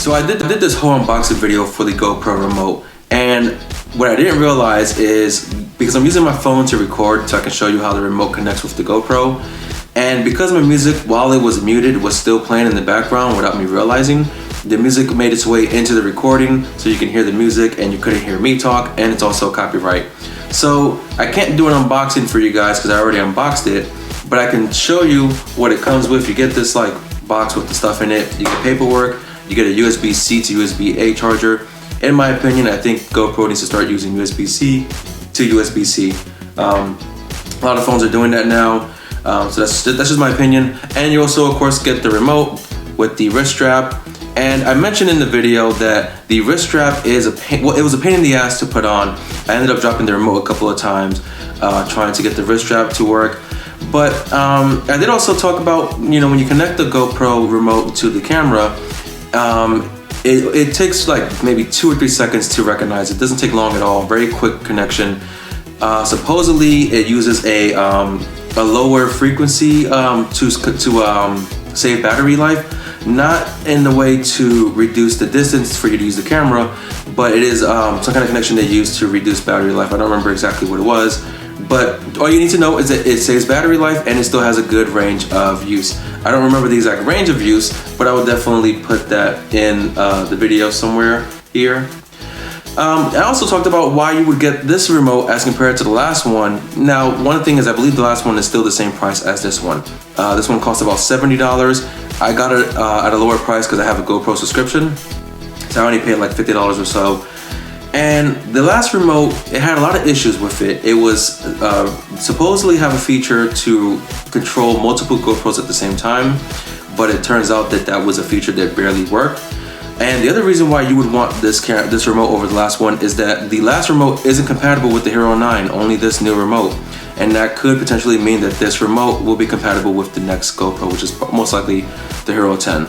So I did this whole unboxing video for the GoPro remote, and what I didn't realize is, because I'm using my phone to record so I can show you how the remote connects with the GoPro, and because my music, while it was muted, was still playing in the background without me realizing, the music made its way into the recording so you can hear the music and you couldn't hear me talk, and it's also copyright. So I can't do an unboxing for you guys because I already unboxed it, but I can show you what it comes with. You get this like box with the stuff in it, you get paperwork, you get a USB-C to USB-A charger. In my opinion, I think GoPro needs to start using USB-C to USB-C. A lot of phones are doing that now, so that's just my opinion. And you also, of course, get the remote with the wrist strap. And I mentioned in the video that the wrist strap is a pain. Well, it was a pain in the ass to put on. I ended up dropping the remote a couple of times trying to get the wrist strap to work. But I did also talk about, you know, when you connect the GoPro remote to the camera, it takes like maybe 2 or 3 seconds to recognize. It doesn't take long at all. Very quick connection. Supposedly, it uses a lower frequency to save battery life. Not in the way to reduce the distance for you to use the camera, but it is some kind of connection they use to reduce battery life. I don't remember exactly what it was, but all you need to know is that it saves battery life and it still has a good range of use. I don't remember the exact range of use, but I would definitely put that in the video somewhere here. I also talked about why you would get this remote as compared to the last one. Now, one thing is, I believe the last one is still the same price as this one. This one costs about $70. I got it at a lower price because I have a GoPro subscription, so I only paid like $50 or so. And the last remote, it had a lot of issues with it. It was supposedly have a feature to control multiple GoPros at the same time, but it turns out that that was a feature that barely worked. And the other reason why you would want this remote over the last one is that the last remote isn't compatible with the Hero 9, only this new remote. And that could potentially mean that this remote will be compatible with the next GoPro, which is most likely the Hero 10.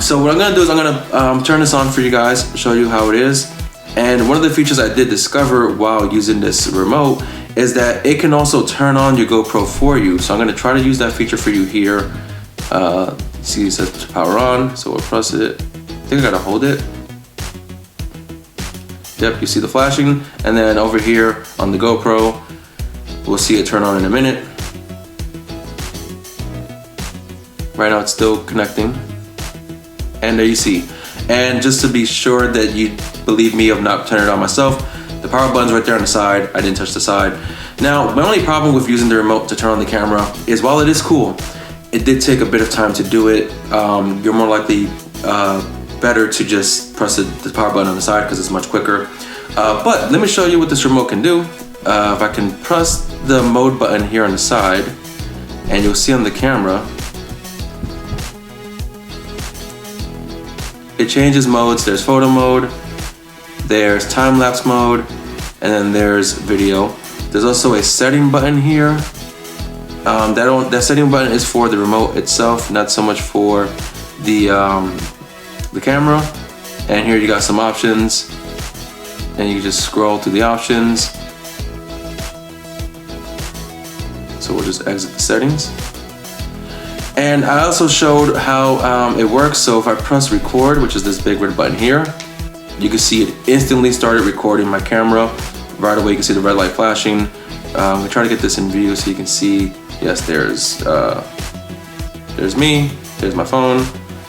So what I'm gonna do is I'm gonna turn this on for you guys, show you how it is. And one of the features I did discover while using this remote is that it can also turn on your GoPro for you. So I'm gonna try to use that feature for you here. See, it says power on, so we'll press it. I think I gotta hold it. Yep, you see the flashing. And then over here on the GoPro, we'll see it turn on in a minute. Right now it's still connecting. And there you see. And just to be sure that you believe me of not turning it on myself, the power button's right there on the side. I didn't touch the side. Now, my only problem with using the remote to turn on the camera is, while it is cool, it did take a bit of time to do it. You're more likely better to just press the power button on the side because it's much quicker. But let me show you what this remote can do. If I can press the mode button here on the side, and you'll see on the camera, it changes modes. There's photo mode, there's time-lapse mode, and then there's video. There's also a setting button here. That setting button is for the remote itself, not so much for the camera. And here you got some options, and you can just scroll through the options. So we'll just exit the settings. And I also showed how it works. So if I press record, which is this big red button here, you can see it instantly started recording my camera. Right away you can see the red light flashing. We try to get this in view so you can see. Yes, there's me, there's my phone,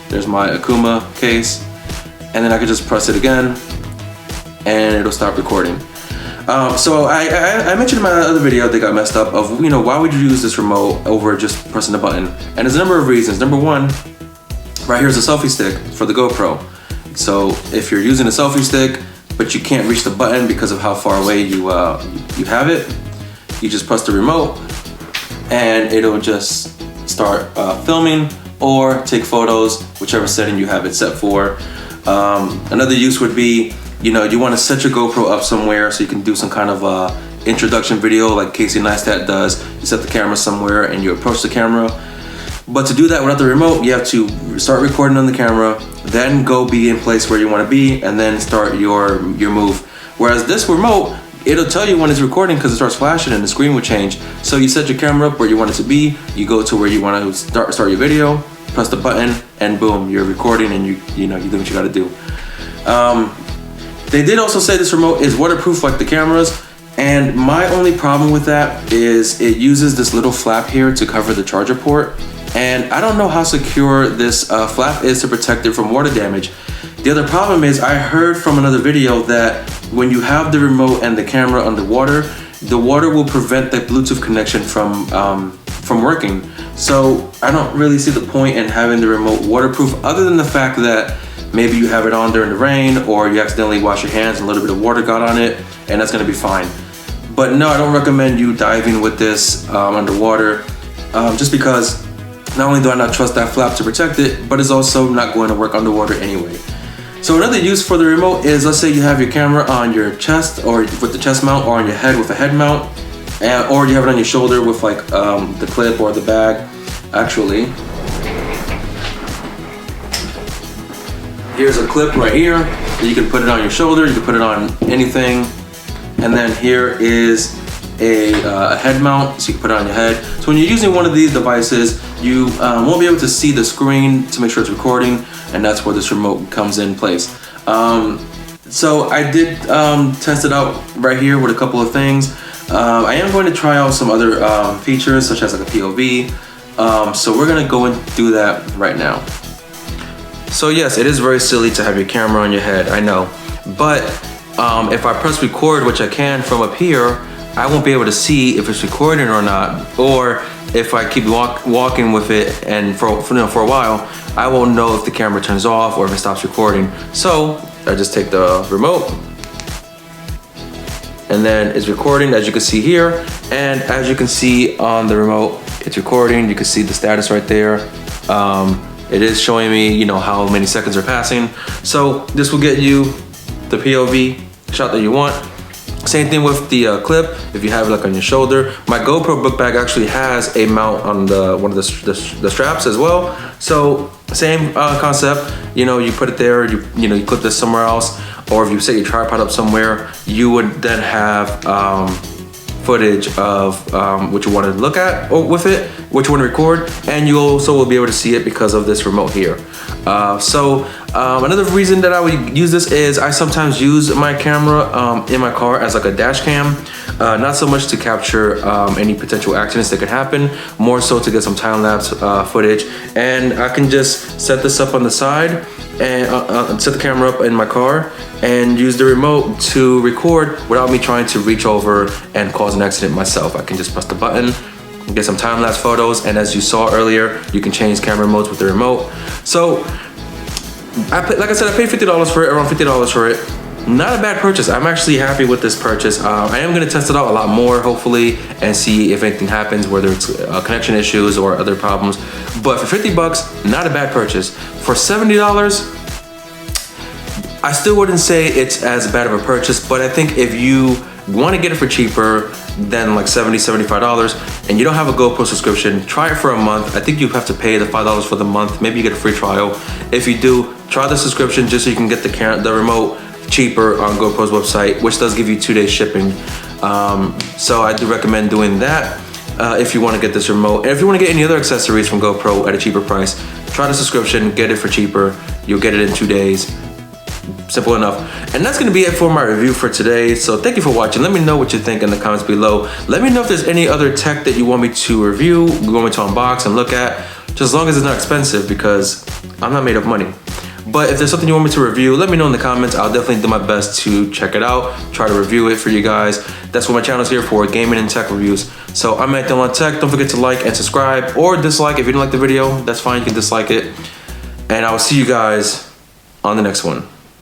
there's my Akuma case, and then I could just press it again and it'll stop recording. So I mentioned in my other video that got messed up of, you know, why would you use this remote over just pressing the button? And there's a number of reasons. Number one, right here's a selfie stick for the GoPro. So if you're using a selfie stick, but you can't reach the button because of how far away you have it, you just press the remote and it'll just start filming or take photos, whichever setting you have it set for. Another use would be, you know, you want to set your GoPro up somewhere so you can do some kind of introduction video like Casey Neistat does. You set the camera somewhere and you approach the camera. But to do that without the remote, you have to start recording on the camera, then go be in place where you want to be, and then start your move. Whereas this remote, it'll tell you when it's recording because it starts flashing and the screen will change. So you set your camera up where you want it to be, you go to where you want to start your video, press the button, and boom, you're recording, and you know, you do what you gotta do. They did also say this remote is waterproof like the cameras, and my only problem with that is it uses this little flap here to cover the charger port, and I don't know how secure this flap is to protect it from water damage. The other problem is I heard from another video that when you have the remote and the camera underwater, the water will prevent the Bluetooth connection from working. So I don't really see the point in having the remote waterproof, other than the fact that maybe you have it on during the rain, or you accidentally wash your hands and a little bit of water got on it, and that's gonna be fine. But no, I don't recommend you diving with this underwater, just because not only do I not trust that flap to protect it, but it's also not going to work underwater anyway. So another use for the remote is, let's say you have your camera on your chest, or with the chest mount, or on your head with a head mount, or you have it on your shoulder with like the clip or the bag. Actually, here's a clip right here. You can put it on your shoulder, you can put it on anything. And then here is a head mount, so you can put it on your head. So when you're using one of these devices, you won't be able to see the screen to make sure it's recording, and that's where this remote comes in place. So I did test it out right here with a couple of things. I am going to try out some other features, such as like a POV. So we're gonna go and do that right now. So yes, it is very silly to have your camera on your head, I know. But if I press record, which I can from up here, I won't be able to see if it's recording or not, or if I keep walking with it and for a while, I won't know if the camera turns off or if it stops recording. So I just take the remote, and then it's recording, as you can see here, and as you can see on the remote, it's recording. You can see the status right there. It is showing me, you know, how many seconds are passing. So this will get you the POV shot that you want. Same thing with the clip, if you have it like on your shoulder. My GoPro book bag actually has a mount on one of the straps as well. So same concept, you know, you put it there, you know, you clip this somewhere else, or if you set your tripod up somewhere, you would then have footage of what you want to look at or with it, what you want to record, and you also will be able to see it because of this remote here. Another reason that I would use this is I sometimes use my camera in my car as like a dash cam, not so much to capture any potential accidents that could happen, more so to get some time-lapse footage. And I can just set this up on the side and set the camera up in my car and use the remote to record without me trying to reach over and cause an accident myself. I can just press the button, get some time-lapse photos, and as you saw earlier, you can change camera modes with the remote. So like I said, I paid $50 for it, around $50 for it. Not a bad purchase. I'm actually happy with this purchase. I am going to test it out a lot more, hopefully, and see if anything happens, whether it's connection issues or other problems. But for 50 bucks, not a bad purchase. For $70, I still wouldn't say it's as bad of a purchase, but I think if you want to get it for cheaper than like $70, $75, and you don't have a GoPro subscription, try it for a month. I think you have to pay the $5 for the month. Maybe you get a free trial. If you do, try the subscription just so you can get the remote cheaper on GoPro's website, which does give you 2-day shipping. So I do recommend doing that if you want to get this remote. And if you want to get any other accessories from GoPro at a cheaper price, try the subscription, get it for cheaper. You'll get it in 2 days. Simple enough. And that's going to be it for my review for today. So thank you for watching. Let me know what you think in the comments below. Let me know if there's any other tech that you want me to review, you want me to unbox and look at, just as long as it's not expensive, because I'm not made of money. But if there's something you want me to review, let me know in the comments. I'll definitely do my best to check it out, try to review it for you guys. That's what my channel is here for, gaming and tech reviews. So I'm at Olan Tech. Don't forget to like and subscribe, or dislike. If you didn't like the video, that's fine, you can dislike it. And I will see you guys on the next one.